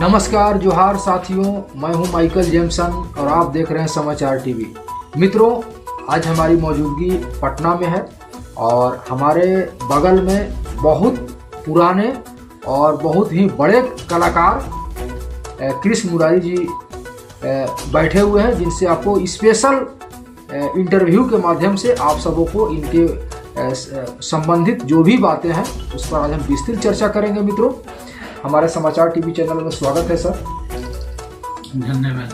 नमस्कार जोहार साथियों, मैं हूं माइकल जेमसन और आप देख रहे हैं समाचार टीवी। मित्रों, आज हमारी मौजूदगी पटना में है और हमारे बगल में बहुत पुराने और बहुत ही बड़े कलाकार कृष्ण मुरारी जी बैठे हुए हैं, जिनसे आपको स्पेशल इंटरव्यू के माध्यम से आप सबों को इनके संबंधित जो भी बातें हैं उस पर आज हम विस्तृत चर्चा करेंगे। मित्रों, हमारे समाचार टीवी चैनल में स्वागत है सर। धन्यवाद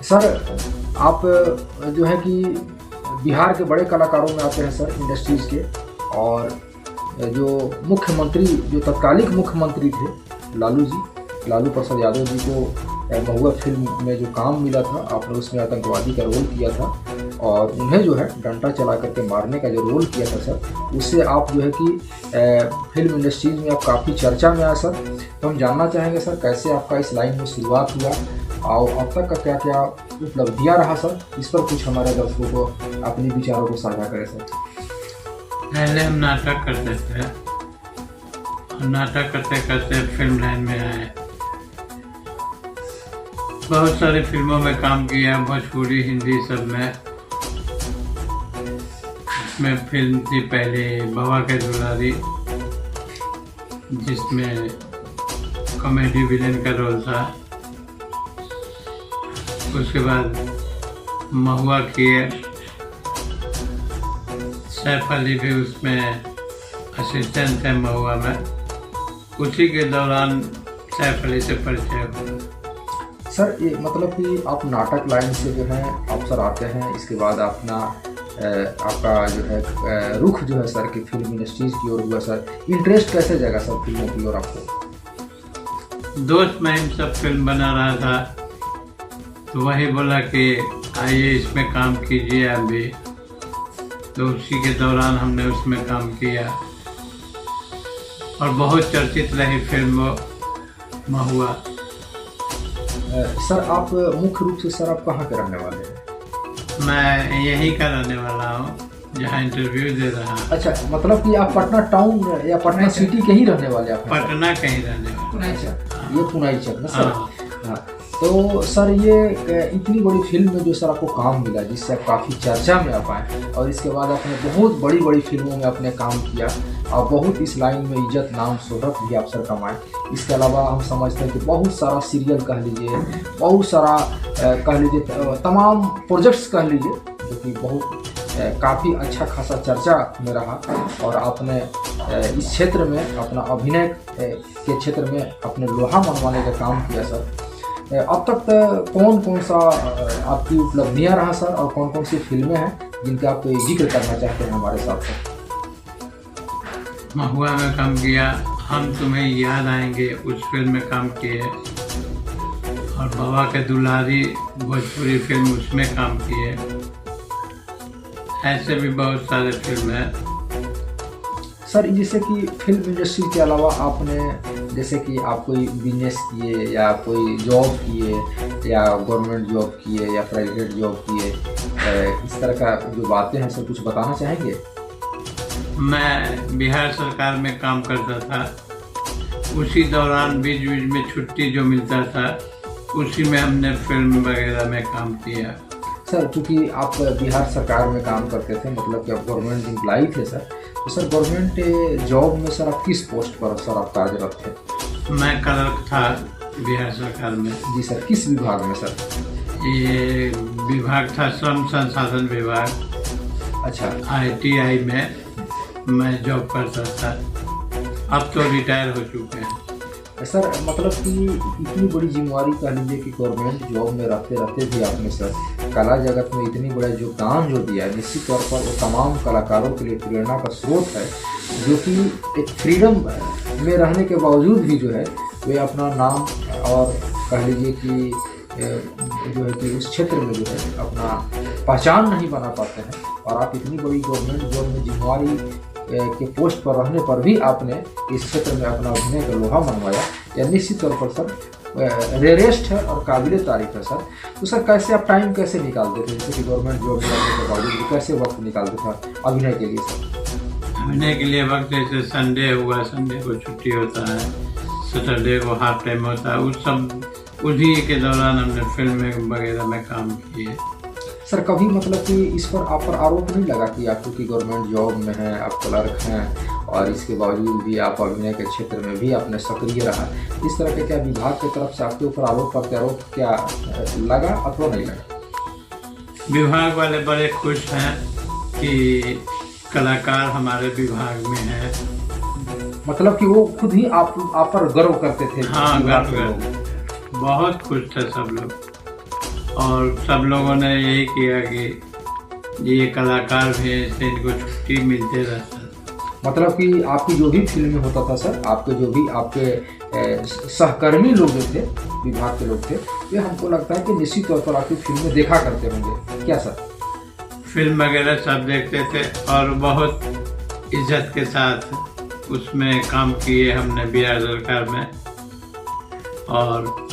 सर। आप जो है कि बिहार के बड़े कलाकारों में आते हैं सर, इंडस्ट्रीज के, और जो मुख्यमंत्री, जो तत्कालिक मुख्यमंत्री थे लालू प्रसाद यादव जी को महुआ फिल्म में जो काम मिला था, आपने उसमें आतंकवादी का रोल किया था और उन्हें जो है डंडा चला करके मारने का जो रोल किया था सर, उससे आप जो है कि फिल्म इंडस्ट्रीज में आप काफ़ी चर्चा में आए सर। तो हम जानना चाहेंगे सर, कैसे आपका इस लाइन में शुरुआत हुआ और अब तक का क्या क्या उपलब्धियाँ रहा सर, इस पर कुछ हमारे दर्शकों को अपने विचारों को साझा करें सर। पहले हम नाटक करते थे और नाटक करते करते फिल्म लाइन में आए। बहुत सारी फिल्मों में काम किया, भोजपुरी, हिंदी, सब में। उसमें फिल्म थी पहले बाबा के दुलारी, जिसमें कॉमेडी विलेन का रोल था। उसके बाद महुआ किए, सैफ अली भी उसमें असिस्टेंट थे महुआ में। उसी के दौरान सैफ अली से परिचय हुआ। सर, ये मतलब कि आप नाटक लाइन से जो है आप सर आते हैं, इसके बाद अपना आपका जो है रुख जो है सर कि फिल्म इंडस्ट्रीज की ओर हुआ सर। इंटरेस्ट कैसे जाएगा सर फिल्मों की ओर आपको? दोस्त में इन सब फिल्म बना रहा था तो वही बोला कि आइए इसमें काम कीजिए आप भी। तो उसी के दौरान हमने उसमें काम किया और बहुत चर्चित रही फिल्म महुआ। सर, आप मुख्य रूप से सर आप कहाँ के रहने वाले हैं? मैं यहीं का रहने वाला हूँ जहाँ इंटरव्यू दे रहा हूँ। अच्छा, मतलब कि आप पटना टाउन या पटना सिटी के ही रहने वाले आप? पटना के ही रहने वाले। ये पुनाईचक ना सर? हाँ। तो सर, ये इतनी बड़ी फिल्म में जो सर आपको काम मिला, जिससे आप काफ़ी चर्चा में आ पाए, और इसके बाद आपने बहुत बड़ी बड़ी फिल्मों में अपने काम किया और बहुत इस लाइन में इज्जत, नाम, शोहरत भी आप सर कमाए। इसके अलावा हम समझते हैं कि बहुत सारा सीरियल कह लीजिए, बहुत सारा कह लीजिए, तमाम प्रोजेक्ट्स कह लीजिए, जो कि बहुत काफ़ी अच्छा खासा चर्चा में रहा। और आपने इस क्षेत्र में अपना अभिनय के क्षेत्र में अपने लोहा मनवाने का काम किया सर। अब तक कौन कौन सा आपकी उपलब्धियां रहा सर, और कौन कौन सी फिल्में हैं जिनका आप जिक्र करना चाहते हैं हमारे साथ सर? महुआ में काम किया, हम तुम्हें याद आएंगे, उस फिल्म में काम किए, और बाबा के दुलारी भोजपुरी फिल्म, उसमें काम किए। ऐसे भी बहुत सारे फिल्म हैं सर। जैसे कि फिल्म इंडस्ट्री के अलावा आपने जैसे कि आप कोई बिजनेस किए या कोई जॉब किए या गवर्नमेंट जॉब किए या प्राइवेट जॉब किए, इस तरह का जो बातें हैं सर, कुछ बताना चाहेंगे? मैं बिहार सरकार में काम करता था। उसी दौरान बीच बीच में छुट्टी जो मिलता था, उसी में हमने फिल्म वगैरह में काम किया। सर, चूँकि आप बिहार सरकार में काम करते थे, मतलब कि आप गवर्नमेंट एम्प्लॉई थे सर, तो सर गवर्नमेंट जॉब में सर आप किस पोस्ट पर सर आप कार्यरत थे? मैं क्लर्क था बिहार सरकार में। जी सर, किस विभाग में सर? ये विभाग था श्रम संसाधन विभाग। अच्छा। ITI में मैं जॉब करता था। अब तो रिटायर हो चुके हैं सर। मतलब कि इतनी बड़ी जिम्मेवारी कह लीजिए कि गवर्नमेंट जॉब में रहते रहते भी आपने सर कला जगत में इतनी बड़ा योगदान जो दिया है, निश्चित तौर पर वो तमाम कलाकारों के लिए प्रेरणा का स्रोत है, जो कि एक फ्रीडम में रहने के बावजूद भी जो है वे अपना नाम और कह लीजिए कि जो है कि उस क्षेत्र में जो है अपना पहचान नहीं बना पाते हैं। और आप इतनी बड़ी गवर्नमेंट जॉब में जिम्मेवारी के पोस्ट पर रहने पर भी आपने इस क्षेत्र में अपना अभिनय का लोहा मनवाया, यह निश्चित तौर पर सर रेयरेस्ट है और काबिल तारीफ है सर। तो सर, कैसे आप टाइम कैसे निकालते थे, जैसे कि गवर्नमेंट जॉब करने के बावजूद कैसे वक्त निकालते थे अभिनय के लिए सर? अभिनय के लिए वक्त जैसे संडे हुआ, संडे को छुट्टी होता है, सैटरडे को हाफ टाइम होता है, उसी के दौरान हमने फिल्म वगैरह में काम किए। सर कभी मतलब कि इस पर आप पर आरोप नहीं लगा कि आप क्योंकि गवर्नमेंट जॉब में हैं, आप क्लर्क हैं और इसके बावजूद भी आप अभिनय के क्षेत्र में भी आपने सक्रिय रहा, इस तरह के क्या विभाग की तरफ से आपके ऊपर आरोप प्रत्यारोप क्या लगा अथवा नहीं लगा? विभाग वाले बड़े खुश हैं कि कलाकार हमारे विभाग में हैं। मतलब कि वो खुद ही आप पर गर्व करते थे? हाँ, गर्व करते, बहुत खुश थे सब लोग, और सब लोगों ने यही किया कि ये कलाकार भी हैं, इससे इनको छुट्टी मिलते रहता है। मतलब कि आपकी जो भी फिल्में होता था सर, आपके जो भी आपके सहकर्मी लोग जो थे, विभाग के लोग थे, ये हमको लगता है कि निश्चित तौर पर आपकी फिल्में देखा करते होंगे, क्या सर? फिल्म वगैरह सब देखते थे और बहुत इज्जत के साथ उसमें काम किए हमने बिहार सरकार में, और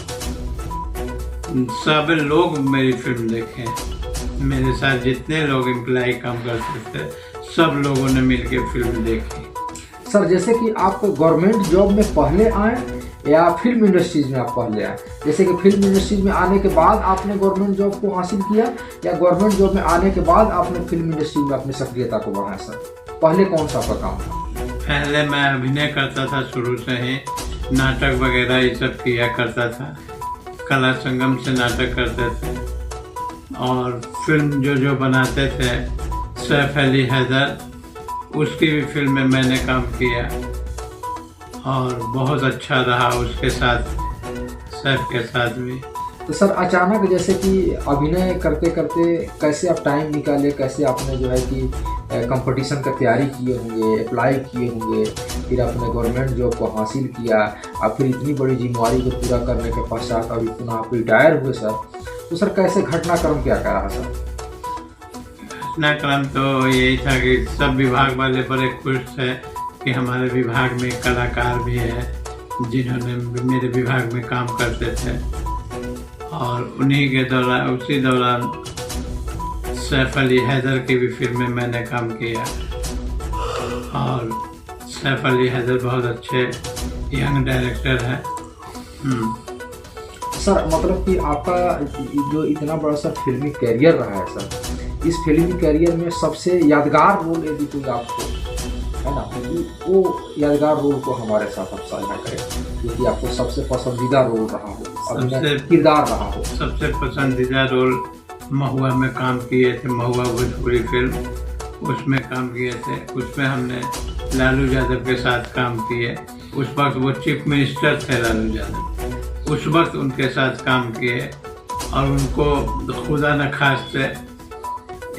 सब लोग मेरी फिल्म देखे। मेरे साथ जितने लोग एम्प्लॉय काम करते थे सब लोगों ने मिलकर फिल्म देखी। सर जैसे कि आप गवर्नमेंट जॉब में पहले आए या फिल्म इंडस्ट्रीज में आप पहले आए? जैसे कि फिल्म इंडस्ट्रीज में आने के बाद आपने गवर्नमेंट जॉब को हासिल किया, या गवर्नमेंट जॉब में आने के बाद आपने फिल्म इंडस्ट्री में अपनी सक्रियता को बढ़ाया? सर पहले कौन सा आपका काम था? पहले मैं अभिनय करता था, शुरू से ही नाटक वगैरह ये सब किया करता था, कला संगम से नाटक करते थे, और फिल्म जो बनाते थे सैफ अली हैदर, उसकी भी फिल्म में मैंने काम किया और बहुत अच्छा रहा उसके साथ, सैफ के साथ भी। तो सर अचानक जैसे कि अभिनय करते करते कैसे आप टाइम निकाले, कैसे आपने जो है कि कंपटीशन का तैयारी किए होंगे, अप्लाई किए होंगे, फिर आपने गवर्नमेंट जॉब को हासिल किया, और फिर इतनी बड़ी जिम्मेवारी को पूरा करने के पश्चात अभी पुनः आप रिटायर हुए सर, तो सर कैसे घटनाक्रम क्या कह रहा सर? घटनाक्रम तो यही था कि सब विभाग वाले बड़े खुश थे कि हमारे विभाग में कलाकार भी है जिन्होंने मेरे विभाग में काम करते थे, और उन्हीं के दौरान उसी दौरान सैफ अली हैदर की भी फिल्म में मैंने काम किया, और सैफ अली हैदर बहुत अच्छे यंग डायरेक्टर हैं। सर मतलब कि आपका जो इतना बड़ा सा फिल्मी कैरियर रहा है सर, इस फिल्मी कैरियर में सबसे यादगार रोल यदि कोई आपको है ना, वो यादगार रोल को हमारे साथ आप साझा करें, क्योंकि आपको सबसे पसंदीदा रोल रहा हो, अभिनय किरदार रहा हो। सबसे पसंदीदा रोल महुआ में काम किए थे, महुआ भोजपुरी फिल्म, उसमें काम किए थे। उसमें हमने लालू यादव के साथ काम किए। उस वक्त वो चीफ मिनिस्टर थे लालू यादव, उस वक्त उनके साथ काम किए, और उनको खुदा न खास्ते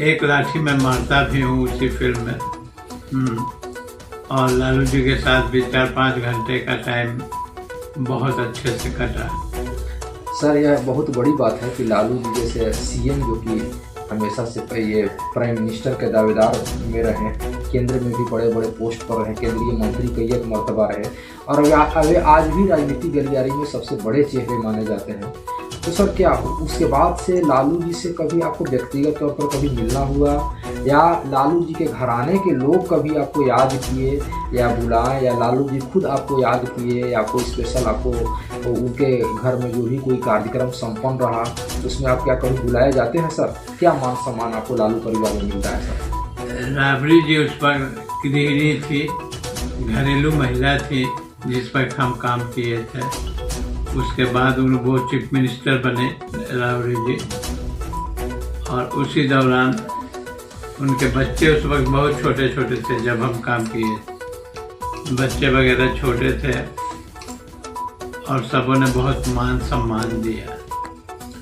एक लाठी में मारता भी हूँ उसी फिल्म में। और लालू जी के साथ भी 4-5 घंटे का टाइम बहुत अच्छे से कटा। सर यह बहुत बड़ी बात है कि लालू जी जैसे सीएम जो कि हमेशा से ये प्राइम मिनिस्टर के दावेदार में रहे, केंद्र में भी बड़े बड़े पोस्ट पर रहे, केंद्रीय मंत्री कई एक मर्तबा रहे, और वे आज भी राजनीतिक गलियारी में सबसे बड़े चेहरे माने जाते हैं। तो सर क्या उसके बाद से लालू जी से कभी आपको व्यक्तिगत तौर पर कभी मिलना हुआ, या लालू जी के घराने के लोग कभी आपको याद किए या बुलाएं, या लालू जी खुद आपको याद किए, या कोई स्पेशल आपको उनके घर में जो भी कोई कार्यक्रम संपन्न रहा उसमें आप क्या कभी बुलाए जाते हैं सर? क्या मान सम्मान आपको लालू परिवार में मिलता है सर? राबड़ी जी उस पर गृहिणी थी, घरेलू महिला थी जिस पर हम काम किए थे। उसके बाद वो चीफ मिनिस्टर बने राबड़ी जी, और उसी दौरान उनके बच्चे उस वक्त बहुत छोटे छोटे थे जब हम काम किए, बच्चे वगैरह छोटे थे, और सबों ने बहुत मान सम्मान दिया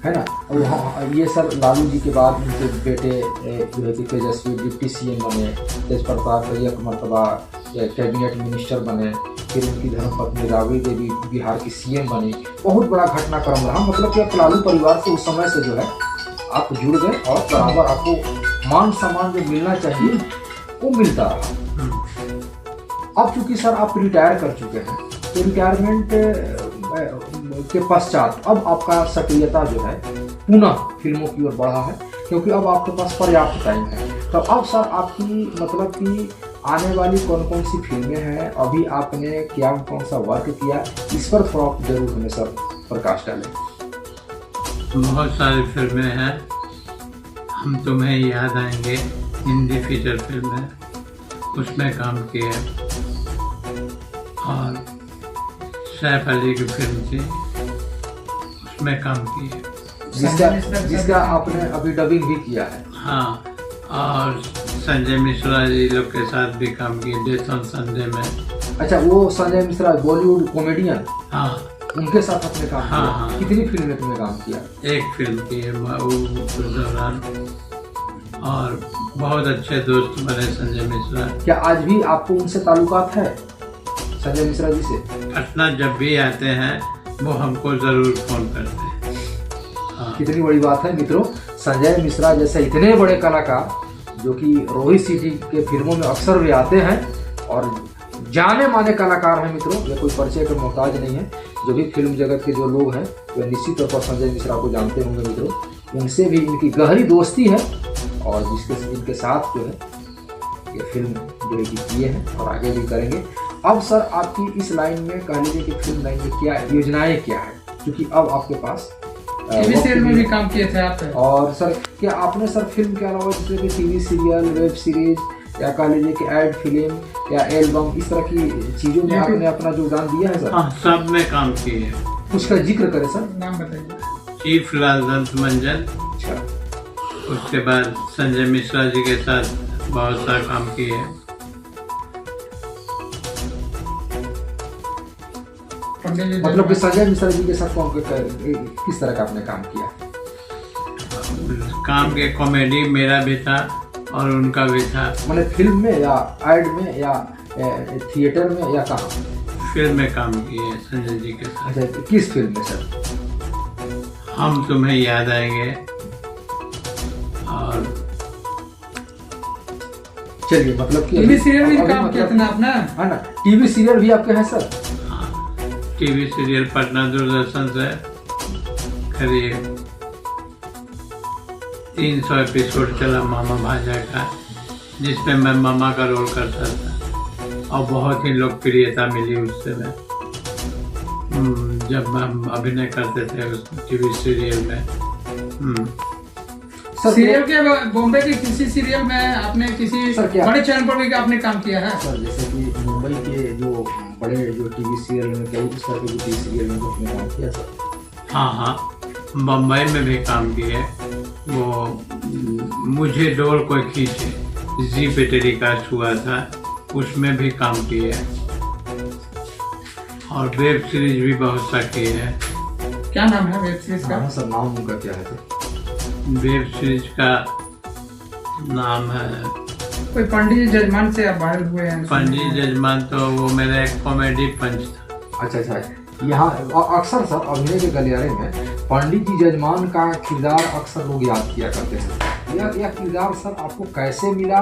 है ना। और हाँ ये सर लालू जी के बाद उनके बेटे जो है कि तेजस्वी डिप्टी सीएम बने, तेज प्रताप एक मरतबा कैबिनेट मिनिस्टर बने, फिर उनकी धर्मपत्नी राबड़ी देवी बिहार की सीएम बनी। बहुत बड़ा घटनाक्रम रहा, मतलब कि आप लालू परिवार से उस समय से जो है आप जुड़ गए, और बराबर आपको मान सम्मान जो मिलना चाहिए वो मिलता रहा। अब चूंकि सर आप रिटायर कर चुके हैं, तो रिटायरमेंट के पश्चात अब आपका सक्रियता जो है पुनः फिल्मों की ओर बढ़ा है, क्योंकि अब आपके पास पर्याप्त टाइम है। तो अब सर आपकी मतलब कि आने वाली कौन कौन सी फिल्में हैं, अभी आपने क्या कौन सा वर्क किया, इस पर थोड़ा आप जरूर हमें सर प्रकाश डालें। बहुत सारी फिल्में हैं। हम तुम्हें याद आएंगे, हिंदी फीचर फिल्म है, उसमें काम किया। और सैफ अली की फिल्म थी, उसमें काम किया, जिसका आपने अभी डबिंग भी किया है। हाँ। और संजय मिश्रा जी लोग के साथ भी काम किया, डेथ ऑन संडे में। अच्छा, वो संजय मिश्रा बॉलीवुड कॉमेडियन, हाँ, उनके साथ आपने काम हाँ, किया। हाँ। कितनी फिल्म में तुमने काम किया? एक फिल्म की है उस दौरान। और बहुत अच्छे दोस्त बने संजय मिश्रा। क्या आज भी आपको उनसे ताल्लुकात है, संजय मिश्रा जी से? पटना जब भी आते हैं वो हमको ज़रूर फ़ोन करते हैं। हाँ। कितनी बड़ी बात है मित्रों, संजय मिश्रा जैसे इतने बड़े कलाकार जो कि रोहित सिटी के फिल्मों में अक्सर भी आते हैं और जाने माने कलाकार हैं मित्रों, ये कोई परिचय का मोहताज नहीं है। जो भी फिल्म जगत के जो लोग हैं वे निश्चित तौर पर संजय मिश्रा को जानते होंगे मित्रों, उनसे भी इनकी गहरी दोस्ती है और इनके साथ जो है ये फिल्म जो है कि किए हैं और आगे भी करेंगे। अब सर आपकी इस लाइन में कह लीजिए कि फिल्म लाइन में क्या योजनाएं क्या है, क्योंकि अब आपके पास टीवी सीरियल में भी काम किए थे आप। और सर क्या आपने सर फिल्म के अलावा जैसे कि टीवी सीरियल, वेब सीरीज या कह लीजिए कि एड फिल्म या एल्बम, इस तरह की चीज़ों में आपने अपना योगदान दिया है सर? हाँ, सब में काम किए। उसका जिक्र करें सर, नाम बताइए। चीफ लालदंत मंजन, अच्छा, उसके बाद संजय मिश्रा जी के साथ बहुत सारा काम किए। मतलब कि संजय मिश्रा जी के साथ किस तरह का आपने काम किया? काम के कॉमेडी मेरा भी था और उनका भी था। मतलब फिल्म में या एड में या थिएटर में या कहाँ? फिल्म में काम किए संजय जी के साथ। अच्छा, किस फिल्म में सर? हम तुम्हें याद आएंगे। और चलिए, मतलब कि टीवी सीरियल में काम किया था ना आपने? है ना, टीवी सीरियल भी आपके हैं sir? TV serial Patna Doordarshan से करीब 300 एपिसोड चला मामा भाजा का, जिसमें मैं मामा का रोल करता था और बहुत ही लोकप्रियता मिली उससे मैं जब हम अभिनय करते थे उस टीवी सीरियल में। सीरियल के बॉम्बे के किसी सीरियल में आपने किसी बड़े चैनल पर भी आपने काम किया है सर? जैसे कि मुंबई के जो बड़े जो टीवी सीरियल में क्या उस तरह के टीवी सीरियल में आपने काम किया सर? हाँ हाँ, बम्बई में भी काम किए। वो मुझे डोर कोई खींचे जी पे टेलीकास्ट हुआ था, उसमें भी काम किए। और वेब सीरीज भी बहुत सा किए हैं। क्या नाम है वेब सीरीज का? हाँ सर, नाम उनका क्या है सर? वेब सीरीज का नाम है कोई पंडित जजमान से आप वायरल हुए हैं? पंडित जजमान तो वो मेरा एक कॉमेडी पंच था। अच्छा अच्छा, यहाँ अक्सर सर अभिनय के गलियारे में पंडित जी जजमान का किरदार अक्सर लोग याद किया करते हैं। यह किरदार सर आपको कैसे मिला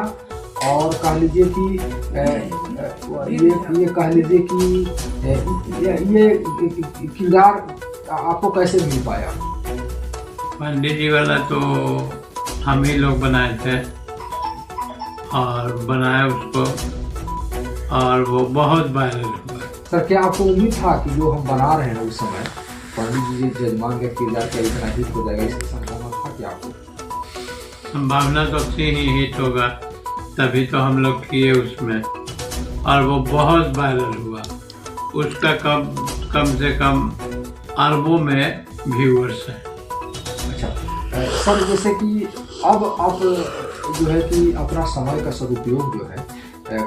और कह लीजिए कि ये कह लीजिए कि ये किरदार आपको कैसे मिल पाया? पंडित जी वाला तो हम ही लोग बनाए थे और बनाया उसको, और वो बहुत वायरल हुआ। सर क्या आपको उम्मीद था कि जो हम बना रहे हैं उस समय पंडित जी जजमान का किरदार क्या इतना हिट हो जाएगा, इसकी संभावना था कि आपको? संभावना तो थी ही हिट होगा, तभी तो हम लोग किए उसमें, और वो बहुत वायरल हुआ। उसका कम से कम अरबों में व्यूअर्स है। अच्छा सर, जैसे कि अब आप जो है कि अपना समय का सदुपयोग जो है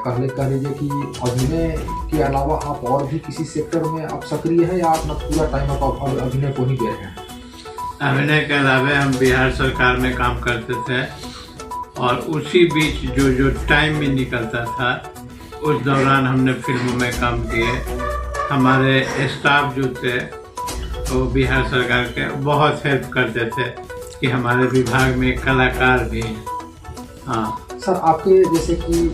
कह लीजिए कि अभिनय के अलावा आप और भी किसी सेक्टर में आप सक्रिय है या अपना पूरा टाइम आप अभिनय को ही दे रहे हैं? अभिनय के अलावा हम बिहार सरकार में काम करते थे और उसी बीच जो टाइम भी निकलता था उस दौरान हमने फिल्मों में काम किए। हमारे स्टाफ जो थे तो बिहार सरकार के बहुत हेल्प करते थे कि हमारे विभाग में कलाकार भी हैं। हाँ सर, आपके जैसे कि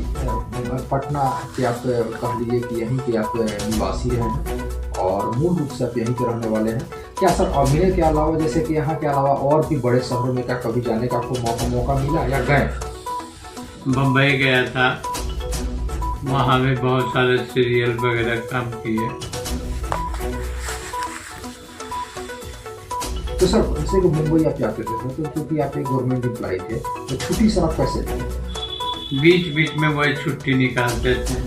पटना के आप कह लीजिए कि यहीं के आप निवासी हैं और मूल रूप से आप यहीं के रहने वाले हैं। क्या सर अभिनय के अलावा जैसे कि यहाँ के अलावा और भी बड़े शहरों में क्या कभी जाने का आपको मौका मिला या गए? बम्बई गया था वहाँ भी बहुत सारे सीरियल वगैरह काम किए। तो सर जैसे कि मुंबई आप जाते थे तो क्योंकि आप एक गवर्नमेंट एम्प्लॉय थे तो छुट्टी सर आप कैसे थे? बीच बीच में वही छुट्टी निकालते थे,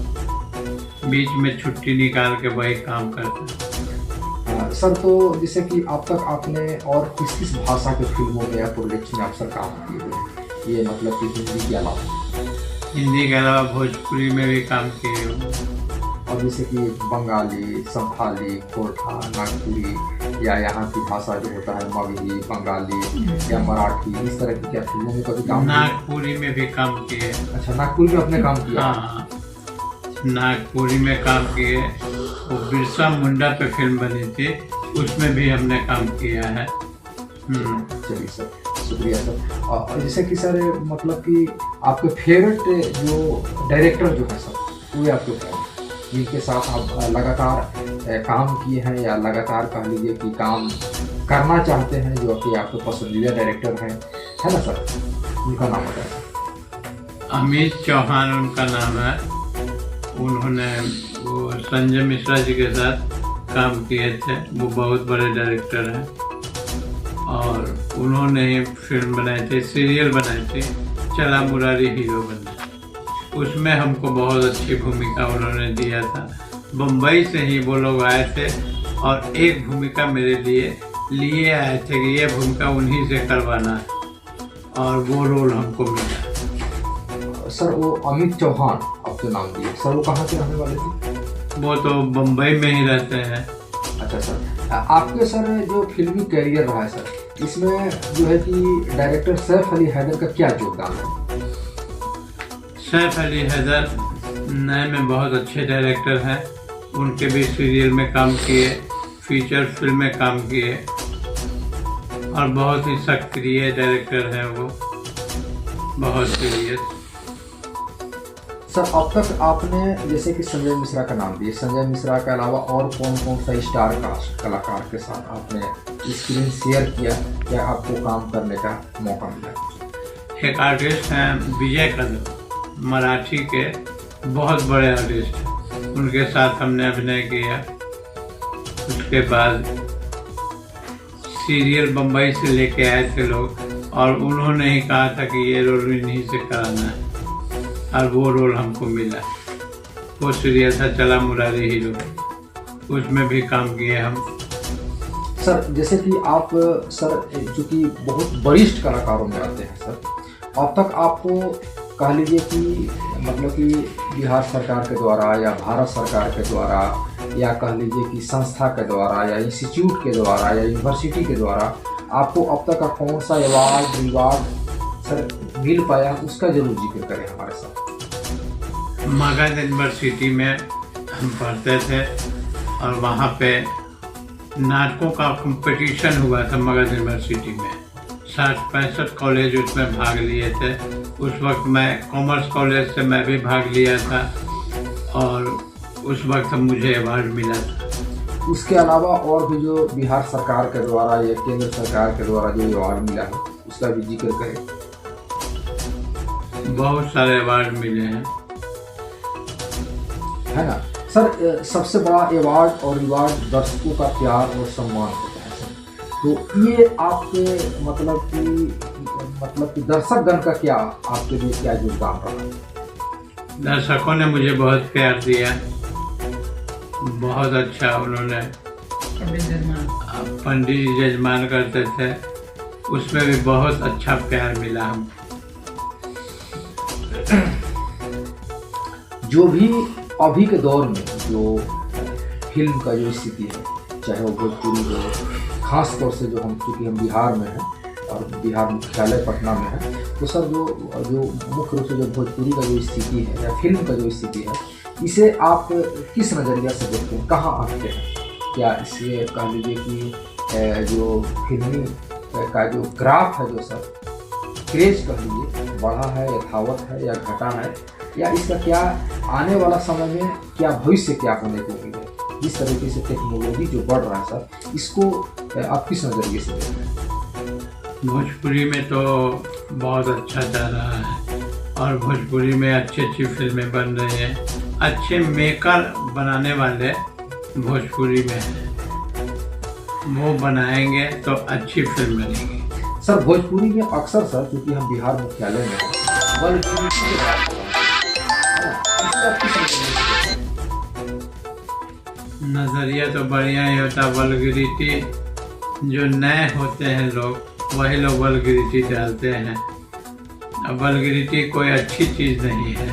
बीच में छुट्टी निकाल के वही काम करते थे। सर तो जैसे कि अब तक आपने और किस किस भाषा के फिल्मों में या प्रोजेक्ट्स में आप सर काम किए हुए, ये मतलब कि हिंदी के अलावा? हिंदी के अलावा भोजपुरी में भी काम किए हुए, और जैसे कि बंगाली, संथाली, कोठा, नागपुरी या यहाँ की भाषा जो होता है मगही, बंगाली या मराठी, इस तरह की क्या फिल्मों में कभी काम? नागपुरी में भी काम किए। अच्छा, नागपुर में आपने काम किया? हाँ, नागपुरी में काम किए। वो बिरसा मुंडा पे फिल्म बनी थी, उसमें भी हमने काम किया है। चलिए सर, शुक्रिया सर। और जैसे कि सर मतलब कि आपके फेवरेट जो डायरेक्टर जो है सर वो आपके कौन, जिनके साथ आप लगातार काम किए हैं या लगातार कह लीजिए कि काम करना चाहते हैं, जो कि आपके पसंदीदा डायरेक्टर हैं, है ना सर? उनका नाम बताएं। अमित चौहान उनका नाम है। उन्होंने वो संजय मिश्रा जी के साथ काम किए थे। वो बहुत बड़े डायरेक्टर हैं और उन्होंने ही फिल्म बनाई थी, सीरियल बनाई थी, चला मुरारी हीरो बना। उसमें हमको बहुत अच्छी भूमिका उन्होंने दिया था। बम्बई से ही वो लोग आए थे और एक भूमिका मेरे लिए आए थे कि ये भूमिका उन्हीं से करवाना है, और वो रोल हमको मिला। सर वो अमित चौहान आप जो नाम दिए सर, वो कहाँ के रहने वाले थे? वो तो बम्बई में ही रहते हैं। अच्छा सर, आपके सर जो फिल्मी कैरियर रहा है सर, इसमें जो है कि डायरेक्टर सैफ अली हैदर का क्या योगदान है? सैफ अली हैदर नए में बहुत अच्छे डायरेक्टर हैं। उनके भी सीरियल में काम किए, फीचर फिल्म में काम किए और बहुत ही सक्रिय डायरेक्टर हैं वो, बहुत सीरियस। सर अब तक आपने जैसे कि संजय मिश्रा का नाम दिए, संजय मिश्रा के अलावा और कौन कौन सा स्टार कास्ट कलाकार के साथ आपने स्क्रीन शेयर किया या आपको काम करने का मौका मिला? एक आर्टिस्ट हैं विजय कदम, मराठी के बहुत बड़े आर्टिस्ट हैं, उनके साथ हमने अभिनय किया। उसके बाद सीरियल बम्बई से लेके आए थे लोग और उन्होंने ही कहा था कि ये रोल इन्हीं से कराना है और वो रोल हमको मिला। वो सीरियल था चला मुरारी हीरो, उसमें भी काम किए हम। सर जैसे कि आप सर चूँकि बहुत वरिष्ठ कलाकारों में आते हैं सर, अब तक आपको कह लीजिए कि मतलब कि बिहार सरकार के द्वारा या भारत सरकार के द्वारा या कह लीजिए कि संस्था के द्वारा या इंस्टीट्यूट के द्वारा या यूनिवर्सिटी के द्वारा आपको अब तक का कौन सा अवार्ड रिवार्ड सर मिल पाया, उसका जरूर जिक्र करें हमारे साथ। मगध यूनिवर्सिटी में हम पढ़ते थे और वहाँ पे नाटकों का कंपटीशन हुआ था मगध यूनिवर्सिटी में। 60-65 कॉलेज उसमें भाग लिए थे। उस वक्त मैं कॉमर्स कॉलेज से मैं भी भाग लिया था और उस वक्त मुझे अवार्ड मिला था। उसके अलावा और भी जो बिहार सरकार के द्वारा या केंद्र सरकार के द्वारा जो अवार्ड मिला है उसका भी जिक्र करें। बहुत सारे अवार्ड मिले हैं, है ना सर? सबसे बड़ा अवार्ड और रिवार्ड दर्शकों का प्यार और सम्मान होता है सर, तो ये आपके मतलब कि दर्शकगण का क्या आपके लिए क्या योगदान रहा? दर्शकों ने मुझे बहुत प्यार दिया, बहुत अच्छा। उन्होंने पंडित जी जजमान करते थे, उसमें भी बहुत अच्छा प्यार मिला हमको। जो भी अभी के दौर में जो फिल्म का जो स्थिति है, चाहे वो भोजपुरी हो, खास तौर से जो हम चूँकि हम बिहार में हैं और बिहार मुख्यालय पटना में है, तो सर जो मुख्य रूप से जो भोजपुरी का जो स्थिति है या फिल्म का जो स्थिति है, इसे आप किस नज़रिया से देखते हैं, कहाँ आंकते हैं? क्या इसलिए कह लीजिए कि जो फिल्मी का जो ग्राफ है जो सर क्रेज कह लीजिए बढ़ा है, यथावत है या घटा है, या इसका क्या आने वाला समय में क्या भविष्य क्या होने को उम्मीद है? जिस तरीके से टेक्नोलॉजी जो बढ़ रहा है सर, इसको आप किस नज़रिए से देखते हैं? भोजपुरी में तो बहुत अच्छा चल रहा है, और भोजपुरी में अच्छी अच्छी फिल्में बन रही हैं। अच्छे मेकर बनाने वाले भोजपुरी में हैं, वो बनाएंगे तो अच्छी फिल्म बनेगी। सर भोजपुरी में अक्सर सर, क्योंकि हम बिहार मुख्यालय में हैं, वल्गैरिटी की बात हो रही है। नज़रिया तो बढ़िया ही होता। वल्गैरिटी जो नए होते हैं लोग, वही लोग वल्गैरिटी डालते हैं। अब वल्गैरिटी कोई अच्छी चीज़ नहीं है।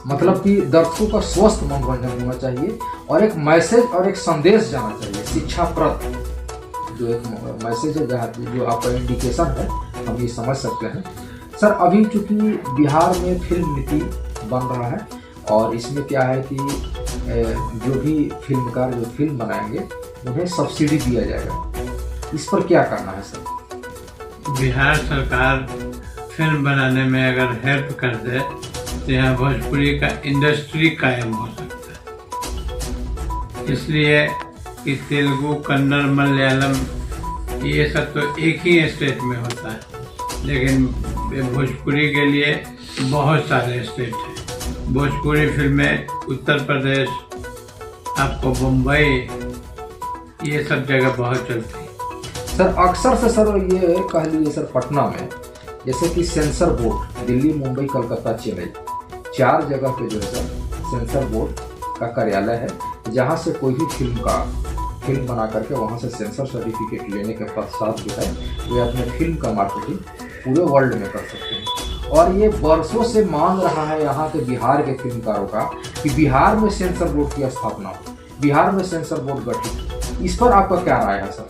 मतलब कि दर्शकों का स्वस्थ मनोरंजन होना चाहिए और एक मैसेज और एक संदेश जाना चाहिए, शिक्षाप्रद जो एक मैसेज है, जहाँ जो आपका इंडिकेशन है, हम ये समझ सकते हैं। सर अभी चूंकि बिहार में फिल्म नीति बन रहा है और इसमें क्या है कि जो भी फिल्मकार जो फिल्म बनाएंगे उन्हें सब्सिडी दिया जाएगा, इस पर क्या करना है सर? बिहार सरकार फिल्म बनाने में अगर हेल्प कर दे तो यहाँ भोजपुरी का इंडस्ट्री कायम हो सकता है। इसलिए कि तेलुगु, कन्नड़, मलयालम ये सब तो एक ही स्टेट में होता है, लेकिन भोजपुरी के लिए बहुत सारे स्टेट हैं। भोजपुरी फिल्में उत्तर प्रदेश, आपको मुंबई, ये सब जगह बहुत चलती है। सर अक्सर से सर ये कह लीजिए सर, पटना में जैसे कि सेंसर बोर्ड, दिल्ली, मुंबई, कलकत्ता, चेन्नई, 4 जगह पे जो है सर सेंसर बोर्ड का कार्यालय है, जहाँ से कोई भी फिल्म बना करके वहाँ से सेंसर सर्टिफिकेट लेने के पश्चात जो है वे अपने फिल्म का मार्केटिंग पूरे वर्ल्ड में कर सकते हैं। और ये वर्षों से मांग रहा है यहाँ के बिहार के फिल्मकारों का कि बिहार में सेंसर बोर्ड की स्थापना हो, बिहार में सेंसर बोर्ड गठित। इस पर आपका क्या राय है सर?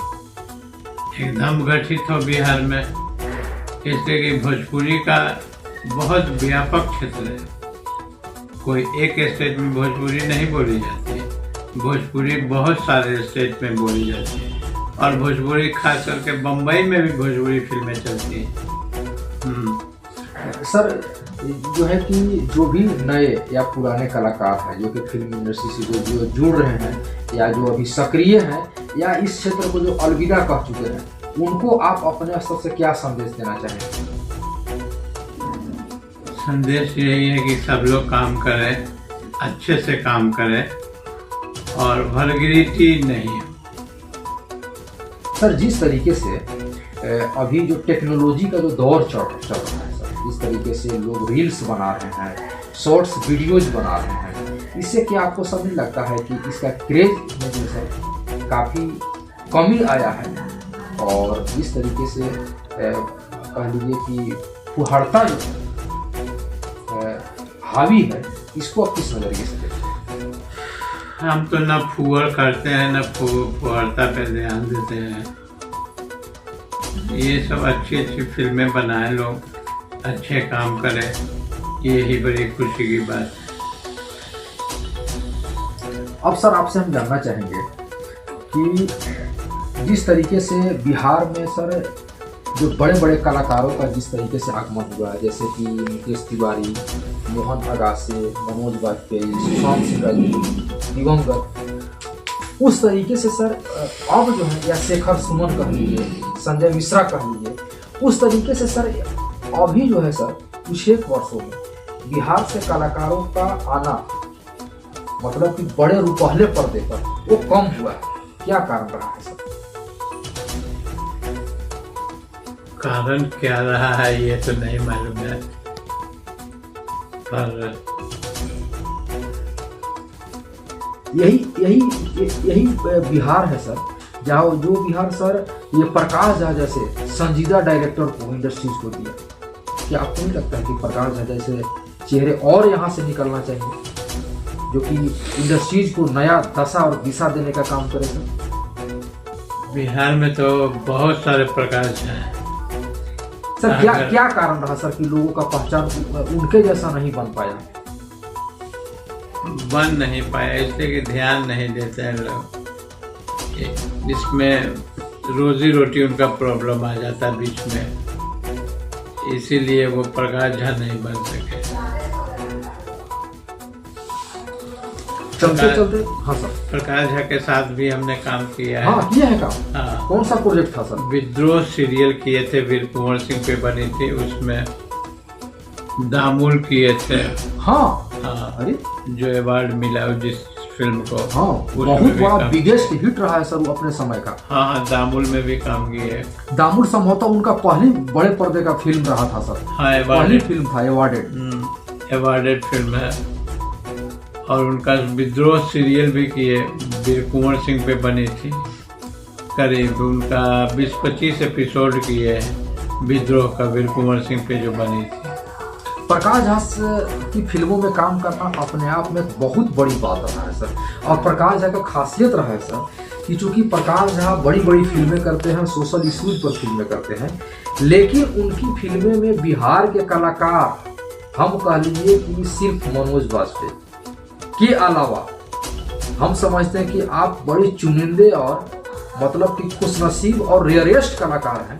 एकदम गठित हो बिहार में, इसलिए कि भोजपुरी का बहुत व्यापक क्षेत्र है। कोई एक स्टेट में भोजपुरी नहीं बोली जाती है, भोजपुरी बहुत सारे स्टेट में बोली जाती है। और भोजपुरी खास करके बम्बई में भी भोजपुरी फिल्में चलती हैं। सर जो है कि जो भी नए या पुराने कलाकार हैं जो कि फिल्म इंडस्ट्री से जो जुड़ रहे हैं या जो अभी सक्रिय हैं या इस क्षेत्र को जो अलविदा कह चुके हैं, उनको आप अपने स्तर से क्या संदेश देना चाहेंगे? संदेश यही है कि सब लोग काम करें, अच्छे से काम करें और वल्गैरिटी नहीं है। सर जिस तरीके से अभी जो टेक्नोलॉजी का जो दौर चल रहा है सर, जिस तरीके से लोग रील्स बना रहे हैं, शॉर्ट्स वीडियोज बना रहे हैं, इससे क्या आपको सब नहीं लगता है कि इसका क्रेज में जो सर काफ़ी कमी आया है? और जिस तरीके से कह लीजिए कि फुहड़ता जो हावी है, इसको आप किस नजरिए से देखते हैं? हम तो न फुहड़ करते हैं न फुहड़ता पे ध्यान देते हैं। ये सब अच्छी अच्छी फिल्में बनाए लोग, अच्छे काम करें, यही बड़ी खुशी की बात है। अब सर आपसे हम जानना चाहेंगे कि जिस तरीके से बिहार में सर जो बड़े बड़े कलाकारों का जिस तरीके से आगमन हुआ, जैसे कि मुकेश तिवारी, मोहन अगासी, मनोज वाजपेयी, सुशांत सिंह राजपूत, दिवंगत, उस तरीके से सर अब जो है, या शेखर सुमन कह लीजिए, संजय मिश्रा कह लीजिए, उस तरीके से सर अभी जो है सर कुछ एक वर्षों में बिहार से कलाकारों का आना, मतलब कि बड़े रुपहले पर्दे पर वो कम हुआ है। क्या कारण रहा है सर? कारण क्या रहा है ये तो नहीं मालूम है, पर यही बिहार है सर, जहाँ जो बिहार सर ये प्रकाश झा जैसे संजीदा डायरेक्टर को इंडस्ट्रीज को दिया। क्या आपको नहीं लगता है कि प्रकाश झा जैसे चेहरे और यहाँ से निकलना चाहिए जो कि इंडस्ट्रीज को नया दशा और दिशा देने का काम करे सर? बिहार में तो बहुत सारे प्रकाश हैं सर। क्या कारण रहा सर कि लोगों का पहचान उनके जैसा नहीं बन पाया? बन नहीं पाया इसलिए कि ध्यान नहीं देते हैं लोग, इसमें रोजी रोटी उनका प्रॉब्लम आ जाता है बीच में, इसीलिए वो प्रकाश झा नहीं बन सके। चलते हाँ सर, प्रकाश झा के साथ भी हमने काम किया है। हाँ किया है काम। हाँ, कौन सा प्रोजेक्ट था सर? विद्रोह सीरियल किए थे, वीर कुंवर सिंह पे बनी थी, उसमें दामुल किए थे। हाँ हाँ, अरे जो अवार्ड मिला जिस फिल्म को, हाँ, उसमें बहुत भी बड़ा काम- बिगेस्ट हिट रहा है सर वो अपने समय का। हाँ हाँ, दामुल में भी काम किए। दामुल संभवतः उनका पहली बड़े पर्दे का फिल्म रहा था सर। हाँ, पहली अवार्डेड फिल्म था अवार्डेड। अवार्डेड फिल्म है। और उनका विद्रोह सीरियल भी किए, वीर कुंवर सिंह पे बनी थी। करीब उनका 20-25 एपिसोड किए हैं विद्रोह का, वीर कुंवर सिंह पे जो बनी थी। प्रकाश झा की फिल्मों में काम करना अपने आप में बहुत बड़ी बात रहा है सर। और प्रकाश झा का खासियत रहा है सर कि चूंकि प्रकाश झा बड़ी बड़ी फिल्में करते हैं, सोशल इश्यूज पर फिल्में करते हैं, लेकिन उनकी फिल्में में बिहार के कलाकार, हम कह लीजिए कि सिर्फ मनोज वाजपेयी के अलावा हम समझते हैं कि आप बड़े चुनिंदे और मतलब कि खुशनसीब और रेयरेस्ट कलाकार हैं,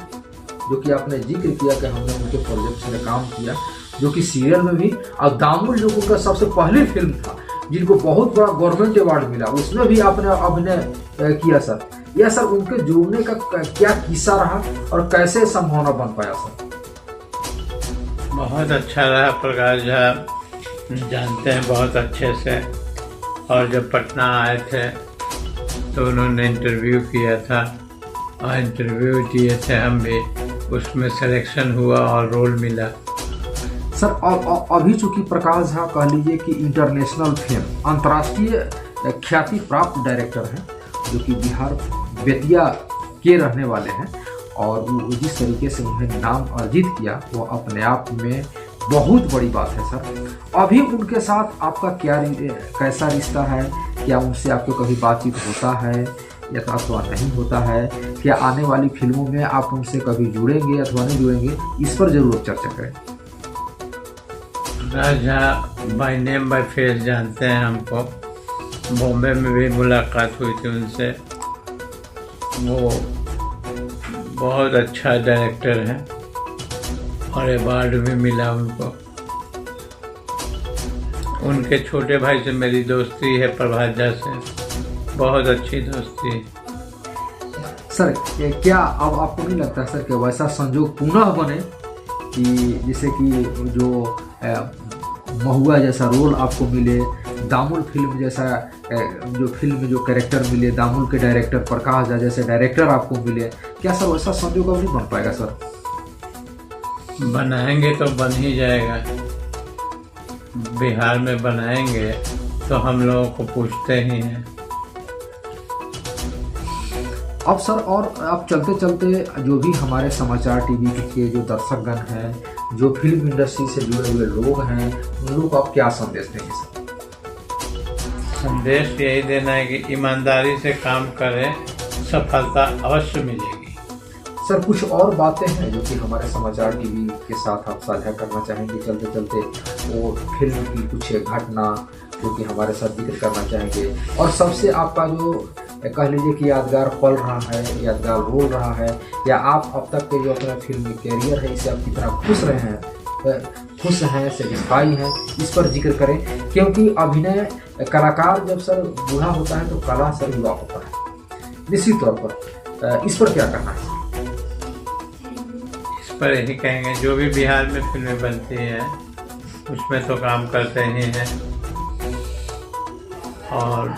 जो कि आपने जिक्र किया कि हमने उनके प्रोजेक्ट्स में काम किया, जो कि सीरियल में भी। और दामुल जो उनका सबसे पहली फिल्म था जिनको बहुत बड़ा गवर्नमेंट अवार्ड मिला, उसमें भी आपने अभिनय किया सर। यह सर उनके जुड़ने का क्या किस्सा रहा और कैसे संभावना बन पाया सर? बहुत अच्छा रहा। प्रकाश झा जानते हैं बहुत अच्छे से, और जब पटना आए थे तो उन्होंने इंटरव्यू किया था और इंटरव्यू दिए थे हम भी, उसमें सिलेक्शन हुआ और रोल मिला। सर अभी चूंकि प्रकाश झा कह लीजिए कि इंटरनेशनल फेम, अंतर्राष्ट्रीय ख्याति प्राप्त डायरेक्टर हैं, जो कि बिहार बेतिया के रहने वाले हैं, और वो जिस तरीके से उन्हें नाम अर्जित किया वो अपने आप में बहुत बड़ी बात है सर। अभी उनके साथ आपका कैसा रिश्ता है? क्या उनसे आपको कभी बातचीत होता है या अथवा नहीं होता है? क्या आने वाली फिल्मों में आप उनसे कभी जुड़ेंगे अथवा नहीं जुड़ेंगे? इस पर जरूर चर्चा करें। राजा बाय नेम बाय फेस जानते हैं हमको, बॉम्बे में भी मुलाकात हुई थी उनसे। वो बहुत अच्छा डायरेक्टर है और अवार्ड भी मिला उनको। उनके छोटे भाई से मेरी दोस्ती है, प्रभात झा से, बहुत अच्छी दोस्ती है। सर क्या अब आपको नहीं लगता सर कि वैसा संजोग पुनः बने कि जैसे कि जो महुआ जैसा रोल आपको मिले, दामुल फिल्म जैसा जो फिल्म में जो कैरेक्टर मिले, दामुल के डायरेक्टर प्रकाश झा जैसे डायरेक्टर आपको मिले? क्या सर वैसा संजोग अब नहीं बन पाएगा सर? बनाएंगे तो बन ही जाएगा। बिहार में बनाएंगे तो हम लोगों को पूछते ही हैं। अब सर और अब चलते चलते जो भी हमारे समाचार टीवी के जो दर्शकगण हैं, जो फिल्म इंडस्ट्री से जुड़े हुए लोग हैं, उन लोगों को आप क्या संदेश देंगे सर? संदेश यही देना है कि ईमानदारी से काम करें, सफलता अवश्य मिलेगी। सर कुछ और बातें हैं जो कि हमारे समाचार टीवी के साथ आप साझा करना चाहेंगे चलते चलते? वो फिल्म की कुछ घटना जो कि हमारे साथ जिक्र करना चाहेंगे, और सबसे आपका जो कह लीजिए कि यादगार पल रहा है, यादगार रोल रहा है, या आप अब तक के जो अपना फिल्मी कैरियर है इससे आप कितना खुश रहे हैं, खुश हैं, सेटिस्फाई हैं, इस पर जिक्र करें। क्योंकि अभिनय कलाकार जब सर बूढ़ा होता है तो कला सर युवा होता है निश्चित तौर पर। इस पर क्या कहना है? इस पर यही कहेंगे, जो भी बिहार में फिल्में बनती हैं उसमें तो काम करते ही हैं, और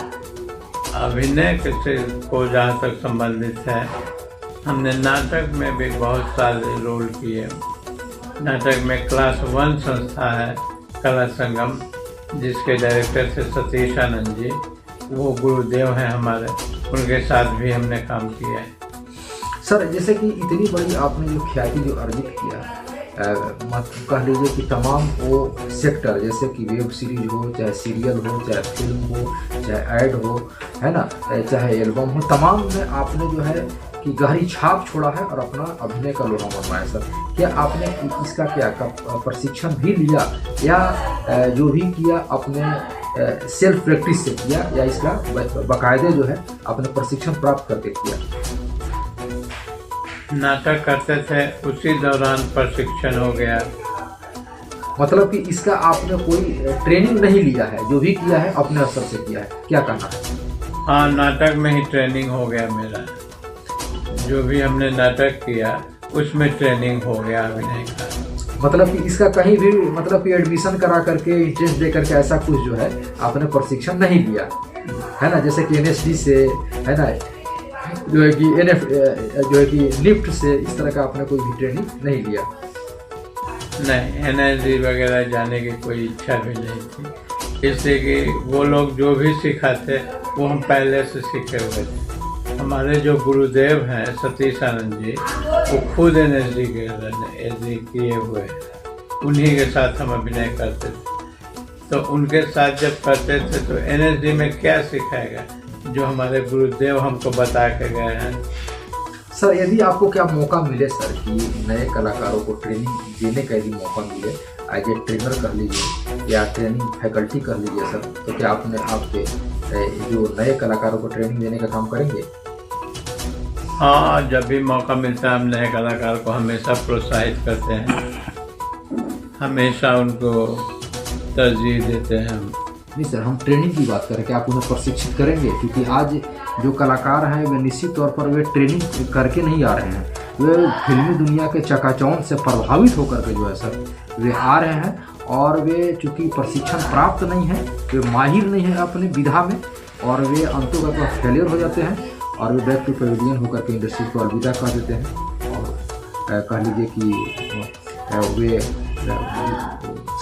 अभिनय को जहाँ तक संबंधित है, हमने नाटक में भी बहुत सारे रोल किए। नाटक में क्लास 1 संस्था है कला संगम, जिसके डायरेक्टर थे सतीश आनंद जी, वो गुरुदेव हैं हमारे, उनके साथ भी हमने काम किया है। सर जैसे कि इतनी बड़ी आपने जो ख्याति जो अर्जित किया, कह लीजिए कि तमाम वो सेक्टर, जैसे कि वेब सीरीज हो, चाहे सीरियल हो, चाहे फिल्म हो, चाहे ऐड हो, है ना, चाहे एल्बम हो, तमाम में आपने जो है कि गहरी छाप छोड़ा है और अपना अभिनय का लोहा मनवाया सर। क्या आपने इसका क्या प्रशिक्षण भी लिया, या जो भी किया अपने सेल्फ प्रैक्टिस से किया, या इसका बाकायदे जो है अपने प्रशिक्षण प्राप्त करके किया? नाटक करते थे उसी दौरान प्रशिक्षण हो गया। मतलब कि इसका आपने कोई ट्रेनिंग नहीं लिया है, जो भी किया है अपने असर से किया है, क्या कहना है? हाँ, नाटक में ही ट्रेनिंग हो गया मेरा। जो भी हमने नाटक किया उसमें ट्रेनिंग हो गया अभिनय का। मतलब कि इसका कहीं भी मतलब कि एडमिशन करा करके इंटरेस्ट दे करके ऐसा कुछ जो है आपने प्रशिक्षण नहीं लिया है ना, जैसे कि NSD से है ना, जो है कि जो है कि लिफ्ट से, इस तरह का आपने कोई भी ट्रेनिंग नहीं लिया? नहीं, NSD वगैरह जाने की कोई इच्छा भी नहीं थी, इसलिए कि वो लोग जो भी सिखाते वो हम पहले से सीखे हुए थे। हमारे जो गुरुदेव हैं सतीश आनंद जी, वो खुद NSD किए हुए हैं, उन्हीं के साथ हम अभिनय करते थे। तो उनके साथ जब करते थे तो NSD में क्या सिखाएगा जो हमारे गुरुदेव हमको बता के गए हैं। सर यदि आपको क्या मौका मिले सर कि नए कलाकारों को ट्रेनिंग देने का यदि मौका मिले, एज ए ट्रेनर कर लीजिए या ट्रेनिंग फैकल्टी कर लीजिए सर, तो क्या आपके जो नए कलाकारों को ट्रेनिंग देने का काम करेंगे? हाँ, जब भी मौका मिलता है हम नए कलाकार को हमेशा प्रोत्साहित करते हैं, हमेशा उनको तरजीह देते हैं हम। नहीं सर, हम ट्रेनिंग की बात करें कि आप उन्हें प्रशिक्षित करेंगे, क्योंकि आज जो कलाकार हैं वे निश्चित तौर पर वे ट्रेनिंग करके नहीं आ रहे हैं, वे फिल्मी दुनिया के चकाचौंध से प्रभावित होकर के जो है सर वे आ रहे हैं, और वे चूँकि प्रशिक्षण प्राप्त नहीं है, वे माहिर नहीं है अपने विधा में, और वे अंततः फेलियर हो जाते हैं और वे बैक टू पेविलियन होकर के इंडस्ट्री को अलविदा कर देते हैं। और कह लीजिए कि वे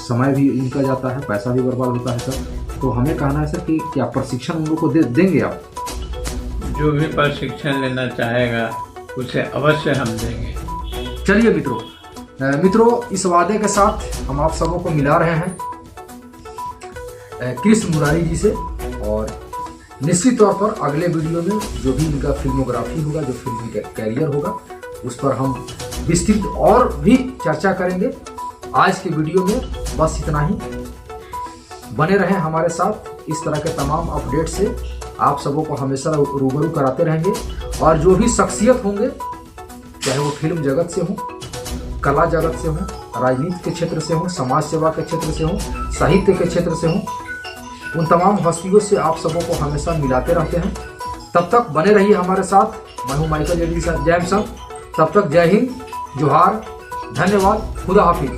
समय भी इनका जाता है, पैसा भी बर्बाद होता है सर। तो हमें कहना है सर कि क्या प्रशिक्षण उन लोग को देंगे आप? जो भी प्रशिक्षण लेना चाहेगा उसे अवश्य हम देंगे। चलिए मित्रों, इस वादे के साथ हम आप सबों को मिला रहे हैं कृष्ण मुरारी जी से, और निश्चित तौर पर अगले वीडियो में जो भी इनका फिल्मोग्राफी होगा, जो फिल्मी कैरियर होगा, उस पर हम विस्तृत और भी चर्चा करेंगे। आज के वीडियो में बस इतना ही। बने रहें हमारे साथ, इस तरह के तमाम अपडेट से आप सबों को हमेशा रूबरू कराते रहेंगे। और जो भी शख्सियत होंगे, चाहे वो फिल्म जगत से हो, कला जगत से हो, राजनीति के क्षेत्र से हो, समाज सेवा के क्षेत्र से हो, साहित्य के क्षेत्र से हो, उन तमाम हस्तियों से आप सबों को हमेशा मिलाते रहते हैं। तब तक बने रहिए हमारे साथ। मैं हूं माइकल जैम सर। तब तक जय हिंद, जोहार, धन्यवाद, खुदा हाफिज।